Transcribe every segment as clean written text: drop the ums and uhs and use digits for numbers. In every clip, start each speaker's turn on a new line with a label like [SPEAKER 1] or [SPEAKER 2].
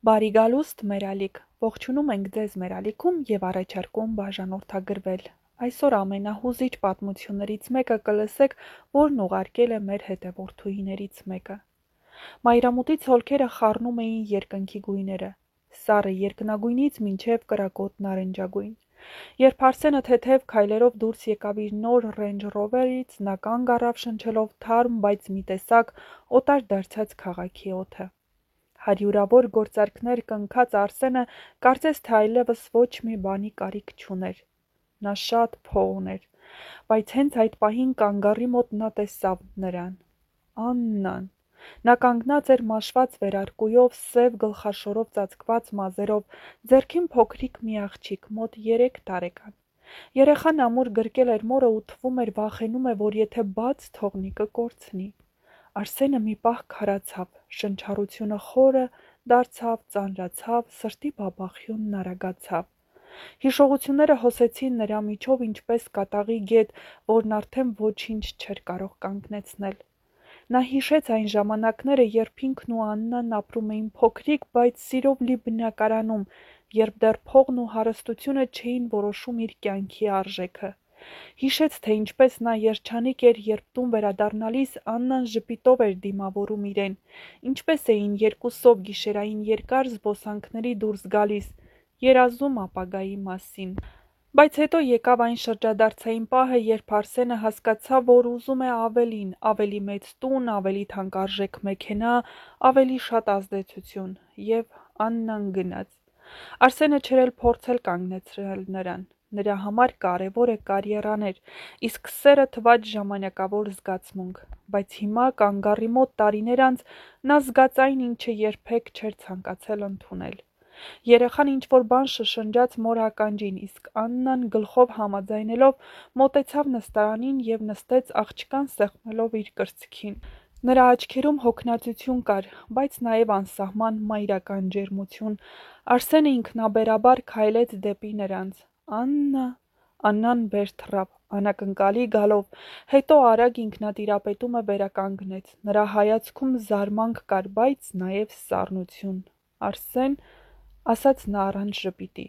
[SPEAKER 1] Բարի գալուստ, մեր ալիք, ողջունում ենք ձեզ մեր ալիքում և առաջարկում բաժանորդագրվել։ Այսօր ամենահուզիչ պատմություններից մեկը կլսեք, որն ուղարկել է մեր հետևորդուհիներից մեկը։ Մայրամուտից հոլքերը խառնում էին երկնքի գույները, սառը երկնագույնից մինչև կրակոտ նարնջագույն։ Երբ Արսենը թեթև քայլերով դուրս եկավ իր նոր Range Rover-ից, նա կանգ առավ շնչելով թարմ, բայց մի տեսակ օտար դարձած քաղաքի օդը։ Հարյուրավոր գործարքներ կնքած Արսենը կարծես թե այլևս ոչ մի բանի կարիք չուներ։ Նա շատ փող ուներ, բայց հենց այդ պահին կանգառի մոտ նա տեսավ նրան։ Աննան։ Նա կանգնած էր մաշված վերարկուով, սև գլխաշորով ծածկված մազերով, ձեռքին փոքրիկ մի աղջիկ, մոտ 3 տարեկան։ Երեխան ամուր գրկել էր մորը ու թվում էր վախենում է, որ եթե բաց թողնի կկորցնի։ Արսենը մի պահ քարացավ, շնչառությունը խորը դարձավ, ծանրացավ, սրտի բաբախյունն արագացավ։ Հիշողությունները հոսեցին նրա միջով ինչպես կատաղի գետ, որն արդեն ոչինչ չէր կարող կանգնեցնել։ Նա հիշեց այն ժամանակները, երբ ինքն ու Աննան ապրում էին փոքրիկ, բայց սիրով լի բնակարանում, երբ դեռ փողն ու հարստությունը չէին որոշում իր կյանքի արժեքը։ Հիշեց, թե ինչպես նա երջանիկ էր, երբ տուն վերադառնալիս Աննան ժպիտով էր դիմավորում իրեն, ինչպես էին երկուսով գիշերային երկար զբոսանքների դուրս գալիս, երազում ապագայի մասին։ Բայց հետո եկավ այն շրջադարձային պահը, երբ Արսենը հասկացավ, որ ուզում է ավելին, ավելի մեծ տուն, ավելի թանկարժեք մեքենա, ավելի շատ ազդեցություն, և Աննան գնաց։ Արսենը չէր էլ փորձել կանգնեցնել նրան։ Նրա համար կարևոր է կարիերան էր, իսկ սերը թվաց ժամանակավոր զգացմունք, բայց հիմա կանգառի մոտ տարիներ անց նա զգաց այն, ինչը երբեք չէր ցանկացել ընդունել։ Երեխան ինչ-որ բան շշնջաց մոր ականջին, իսկ Աննան գլխով համաձայնելով մոտեցավ նստարանին և նստեց աղջկան սեղմելով իր կրծքին։ Նրա աչքերում հոգնածություն կար, բայց նաև անսահման մայրական ջերմություն։ Արսենը ինքնաբերաբար քայլեց դեպի նրանց։ Աննա… Աննան վեր թռավ, անակնկալի գալով, հետո արագ ինքնատիրապետումը վերականգնեց։ Նրա հայացքում զարմանք կար, բայց նաև սառնություն։ Արսեն… ասաց նա առանց ժպիտի։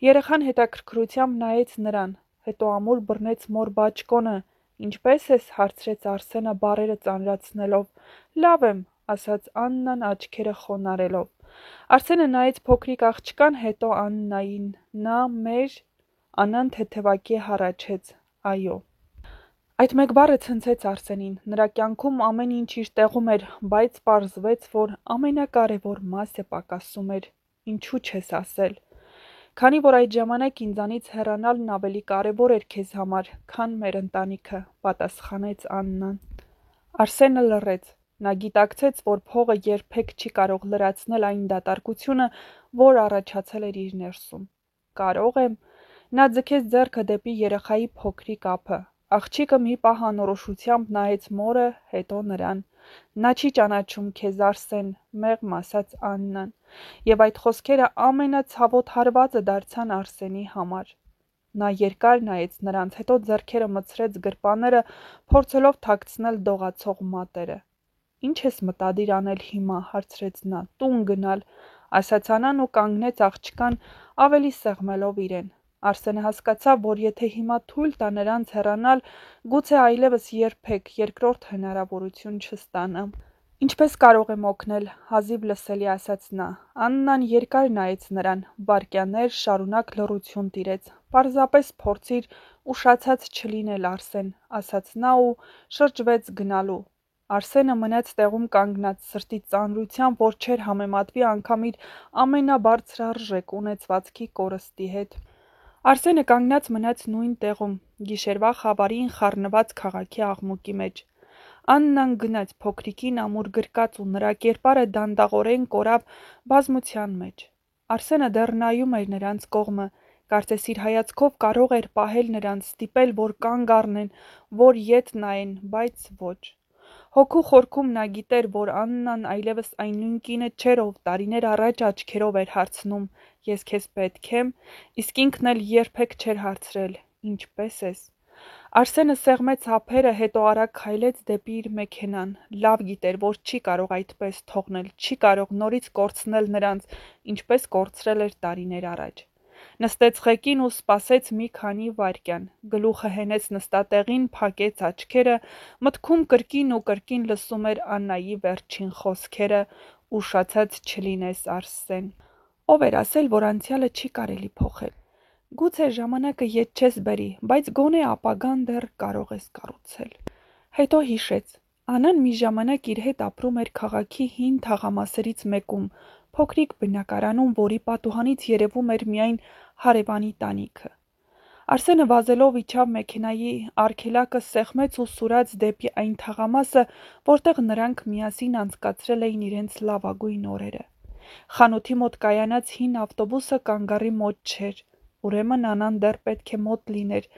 [SPEAKER 1] Երեխան հետաքրքրությամբ նայեց նրան, հետո ամուր բռնեց մոր բաճկոնը։ Ինչպե՞ս ես, հարցրեց Արսենը բառերը ծանրացնելով։ Լավ եմ, ասաց Աննան աչքերը խոնարհելով։ Արսենը նայեց փոքրիկ աղջկան, հետո Աննային։ Նա մեր… Աննան թեթևակի հառաչեց. Այո։ Այդ մեկ բառը ցնցեց Արսենին։ Նրա կյանքում ամեն ինչ իր տեղում էր, բայց պարզվեց, որ ամենակարևոր մասը պակասում էր։ Ինչու չես ասել։ Քանի որ այդ ժամանակ ինձանից հեռանալն ավելի կարևոր էր քեզ համար, քան մեր ընտանիքը, պատասխանեց Աննան։ Արսենը լռեց։ Նա գիտակցեց, որ փողը երբեք չի կարող լրացնել այն դատարկությունը, որ առաջացել էր իր ներսում։ Կարող եմ… Նա ձգեց ձեռքը դեպի երեխայի փոքրիկ ափը։ Աղջիկը մի պահ անորոշությամբ նայեց մորը, հետո նրան։ Նա չի ճանաչում քեզ, Արսեն, մեղմ ասաց Աննան, և այդ խոսքերը ամենացավոտ հարվածը դարձան Արսենի համար։ Նա երկար նայեց նրանց, հետո ձեռքերը մտցրեց գրպանները, փորձելով թաքցնել դողացող մատերը։ Ինչ ես մտադիր անել հիմա, հարցրեց նա։ Տուն գնալ, ասաց Աննան ու կանգնեց աղջկան ավելի սեղմելով իրեն։ Արսենը հասկացավ, որ եթե հիմա թույլ տա նրանց հեռանալ, գուցե այլևս երբեք երկրորդ հնարավորություն չստանա։ Ինչպես կարող եմ օգնել, հազիվ լսելի ասաց նա։ Աննան երկար նայեց նրան, վայրկյաններ շարունակ լռություն տիրեց։ Պարզապես փորձիր ուշացած չլինել, Արսեն, ասաց նա ու շրջվեց գնալու։ Արսենը մնաց տեղում կանգնած, սրտի ծանրությամբ, որ չէր համեմատվի անգամ իր ամենաբարձրարժեք ունեցվածքի կորստի հետ։ Արսենը կանգնած մնաց նույն տեղում, գիշերվա խավարին խառնված քաղաքի աղմուկի մեջ։ Աննան գնաց փոքրիկին ամուր գրկած ու նրա կերպարը դանդաղորեն կորավ բազմության մեջ։ Արսենը դեռ նայում էր նրանց կողմը, կարծես իր հայացքով կարող էր պահել նրանց, ստիպել, որ կանգ առնեն, որ ետ նայեն, բայց ոչ։ Հոգու խորքում նա գիտեր, որ Աննան այլևս այն նույն կինը չէր, ով տարիներ առաջ աչքերով էր հարցնում. Ես քեզ պետք եմ, իսկ ինքն էլ երբեք չէր հարցրել. Ինչպե՞ս ես։ Արսենը սեղմեց ափերը, հետո արագ քայլեց դեպի իր մեքենան, լավ գիտեր, որ չի կարող այդպես թողնել, չի կարող նորից կորցնել նրանց, ինչպես կորցրել էր տարիներ առաջ։ Նստեց ղեկին ու սպասեց մի քանի վայրկյան, գլուխը հենեց նստատեղին, փակեց աչքերը, մտքում կրկին ու կրկին լսում էր Աննայի վերջին խոսքերը՝ «ուշացած չլինես, Արսեն»։ Ով էր ասել, որ անցյալը չի կարելի փոխել։ Գուցե ժամանակը ետ չես բերի, բայց գոնե ապագան դեռ կարող ես կառուցել։ Հետո հիշեց. Անան մի ժամանակ իր հետ ապրում էր քաղաքի հին թաղամասերից մեկում, փոքրիկ բնակարանում, որի պատուհանից երևում էր միայն հարևանի տանիքը։ Արսենը վազելով իջավ մեքենայի արգելակը, սեղմեց ու սուրաց դեպի այն թաղամասը, որտեղ նրանք միասին անցկացրել էին իրենց լավագույն օրերը։ Խանութի մոտ կայանած հին ավտոբուսը կանգառի մոտ չէր, ուրեմն Անան դեռ պետք է մոտ լիներ։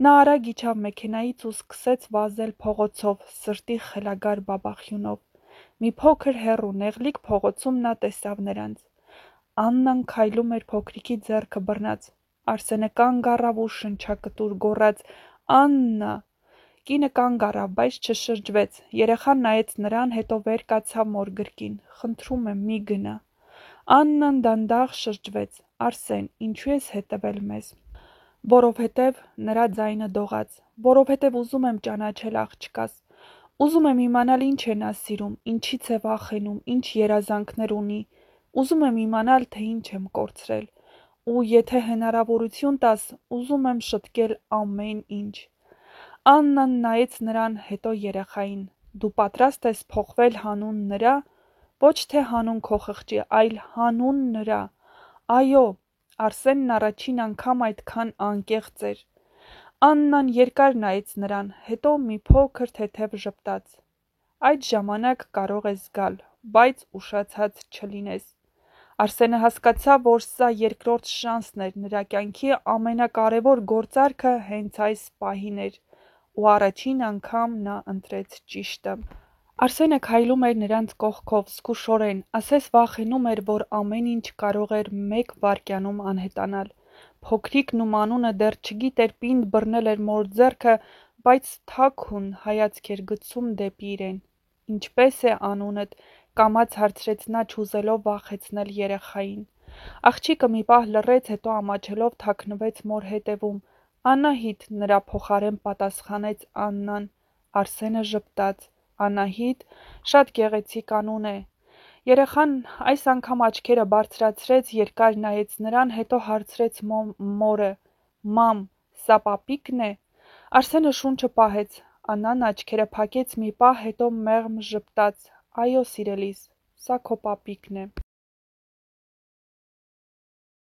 [SPEAKER 1] Նա արագ իջավ մեքենայից ու սկսեց վազել փողոցով, սրտի խելագար բաբախյունով։ Մի փոքր հեռու նեղլիկ փողոցում նա տեսավ նրանց։ Աննան քայլում էր փոքրիկի ձեռքը բռնած։ Արսենը կանգ առավ ու շնչակտուր գոռաց. «Աննա»։ Կինը կանգ առավ, բայց չշրջվեց։ Երեխան նայեց նրան, հետո վեր կացավ մոր գրկին։ «Խնդրում եմ, մի գնա»։ Աննան դանդաղ շրջվեց. «Արսեն, ինչու ես հետևել մեզ»։ Որովհետև նրա ձայնը դողաց։ Որովհետև ուզում եմ ճանաչել աղջկաս։ Ուզում եմ իմանալ ինչ է նա սիրում, ինչից է վախենում, ինչ երազանքներ ունի։ Ուզում եմ իմանալ, թե ինչ եմ կորցրել։ Ու եթե հնարավորություն տաս, ուզում եմ շտկել ամեն ինչ։ Աննան նայեց նրան, հետո երեխային։ Դու պատրաստ ես փոխվել հանուն նրա։ Ոչ թե հանուն քո խղճի, այլ հանուն նրա։ Այո։ Արսենն առաջին անգամ այդքան անկեղծ էր։ Աննան երկար նայեց նրան, հետո մի փոքր թեթև ժպտաց։ Այդ ժամանակ կարող ես գալ, բայց ուշացած չլինես։ Արսենը հասկացավ, որ սա երկրորդ շանսն էր, նրա կյանքի ամենակարևոր գործարքը հենց այս պահին էր, ու առաջին անգամ նա ընտրեց ճիշտը։ Արսենը քայլում էր նրանց կողքով, զգուշորեն, ասես վախենում էր, որ ամեն ինչ կարող էր մեկ վայրկյանում անհետանալ։ Փոքրիկն, ում անունը դեռ չգիտեր, պինդ բռնել էր մոր ձեռքը, բայց թաքուն հայացք էր գցում դեպի իրեն։ Ինչպե՞ս է անունդ, կամաց հարցրեց նա, չուզելով վախեցնել երեխային։ Աղջիկը մի պահ լռեց, հետո ամաչելով թաքնվեց մոր հետևում։ Անահիտ, նրա փոխարեն պատասխանեց Աննան։ Արսենը ժպտաց։ Անահիտ, շատ գեղեցիկ անուն է։ Երեխան այս անգամ աչքերը բարձրացրեց, երկար նայեց նրան, հետո հարցրեց մորը. Մամ, սա պապիկն է։ Արսենը շունչը պահեց։ Աննան աչքերը փակեց մի պահ, հետո մեղմ ժպտաց. Այո, սիրելիս, սա քո պապիկն է։